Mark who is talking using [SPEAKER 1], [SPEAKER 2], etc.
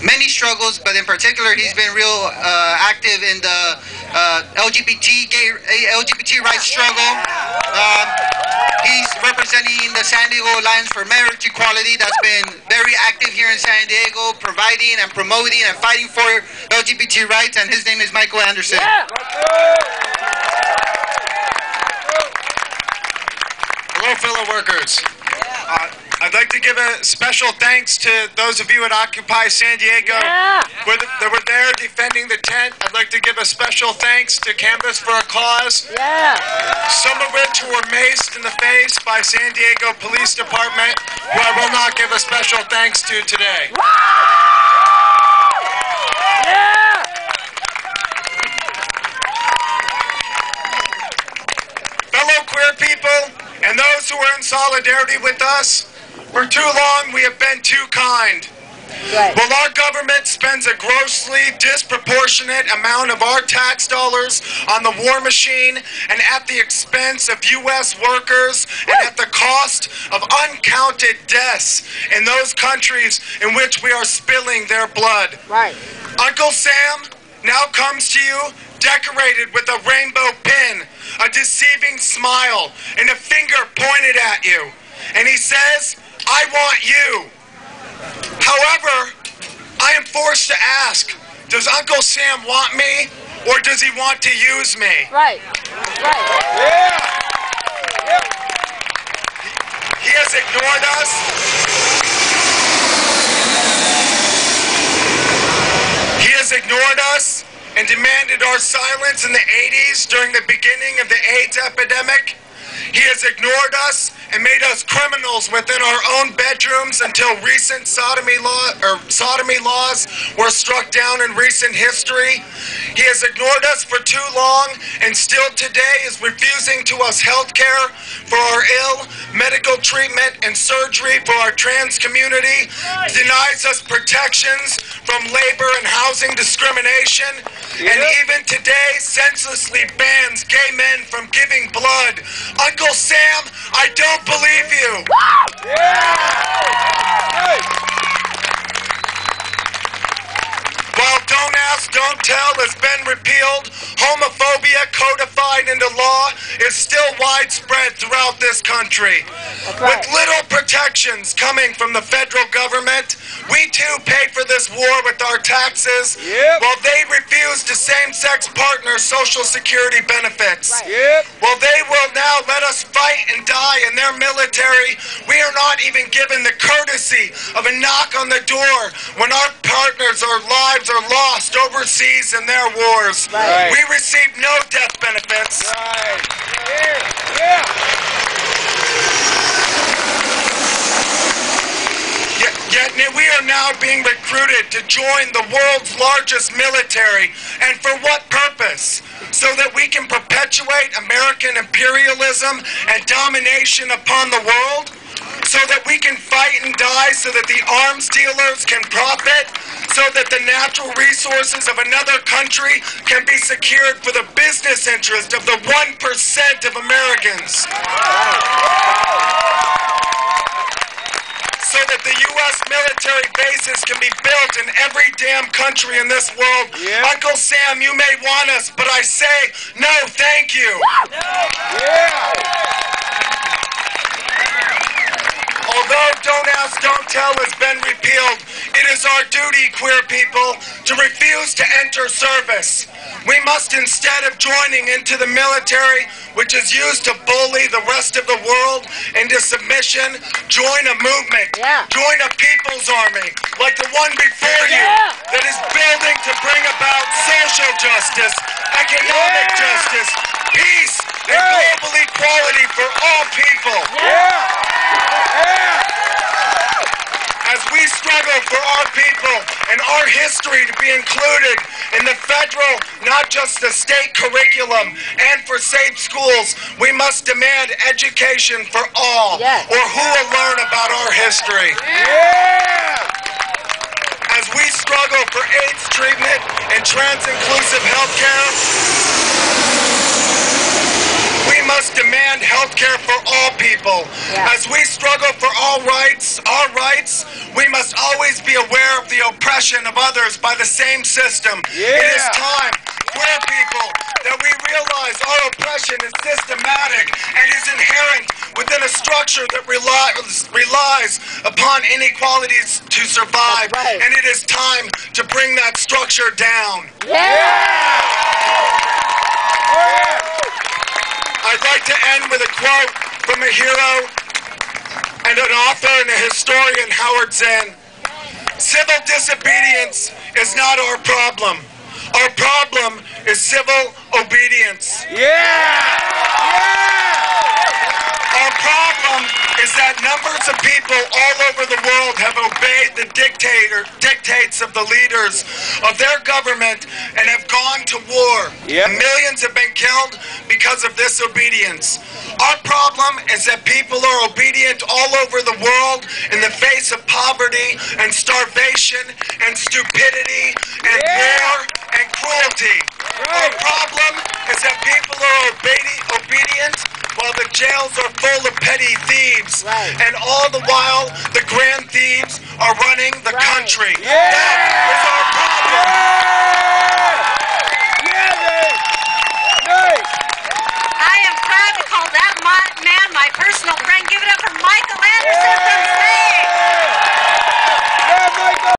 [SPEAKER 1] many struggles, but in particular, he's been real active in the LGBT rights struggle. He's representing the San Diego Alliance for Marriage Equality that's been very active here in San Diego, providing and promoting and fighting for LGBT rights, and his name is Michael Anderson.
[SPEAKER 2] Yeah.
[SPEAKER 3] Hello, fellow workers. I'd like to give a special thanks to those of you at Occupy San Diego that were there defending the tent. I'd like to give a special thanks to Canvas for a Cause, some of which who were maced in the face by San Diego Police Department, who I will not give a special thanks to today. Fellow queer people and those who are in solidarity with us, for too long we have been too kind. While our government spends a grossly disproportionate amount of our tax dollars on the war machine and at the expense of U.S. workers and at the cost of uncounted deaths in those countries in which we are spilling their blood. Uncle Sam now comes to you decorated with a rainbow pin, a deceiving smile, and a finger pointed at you. And he says, "I want you." However, I am forced to ask, does Uncle Sam want me, or does he want to use me? He has ignored us. He has ignored us and demanded our silence in the 80s during the beginning of the AIDS epidemic. He has ignored us and made us criminals within our own bedrooms until recent sodomy laws were struck down in recent history. He has ignored us for too long and still today is refusing to us health care for our ill, medical treatment and surgery for our trans community, denies us protections from labor and housing discrimination, and even today senselessly bans gay men from giving blood. Uncle Sam, I don't believe you. While Don't Ask, Don't Tell has been repealed, homophobia codified into law is still widespread throughout this country. With little protections coming from the federal government, we too pay for this war with our taxes, while they refuse to same-sex partners Social Security benefits. While they will now let us fight and die in their military, we are not even given the courtesy of a knock on the door when our partners or lives are lost overseas in their wars. We receive no death benefits. Yet we are now being recruited to join the world's largest military. And for what purpose? So that we can perpetuate American imperialism and domination upon the world? So that we can fight and die so that the arms dealers can profit? So that the natural resources of another country can be secured for the business interest of the 1% of Americans? So that the U.S. military bases can be built in every damn country in this world. Uncle Sam, you may want us, but I say, no, thank you. Although Don't Ask, Don't Tell has been repealed, it is our duty, queer people, to refuse to enter service. We must, instead of joining into the military, which is used to bully the rest of the world into submission, join a movement, join a people's army, like the one before you, that is building to bring about social justice, economic justice, peace, and global equality for all people. As we struggle for our people and our history to be included in the federal, not just the state curriculum, and for safe schools, we must demand education for all, or who will learn about our history. As we struggle for AIDS treatment and trans-inclusive health care, we must demand health care for all people. As we struggle for our rights, we must always be aware of the oppression oppression of others by the same system. It is time, queer people, that we realize our oppression is systematic and is inherent within a structure that relies upon inequalities to survive.
[SPEAKER 2] Right.
[SPEAKER 3] And it is time to bring that structure down. I'd like to end with a quote from a hero and an author and a historian, Howard Zinn. Civil disobedience is not our problem. Our problem is civil obedience. Our problem is that numbers of people all over the world have obeyed the dictates of the leaders of their government and have gone to war. Millions have been killed because of this obedience. Our problem is that people are obedient all over the world in the face of poverty and starvation and stupidity and war and cruelty. Our problem is that people are obedient while the jails are full of petty thieves, and all the while the grand thieves are running the country. That is our problem.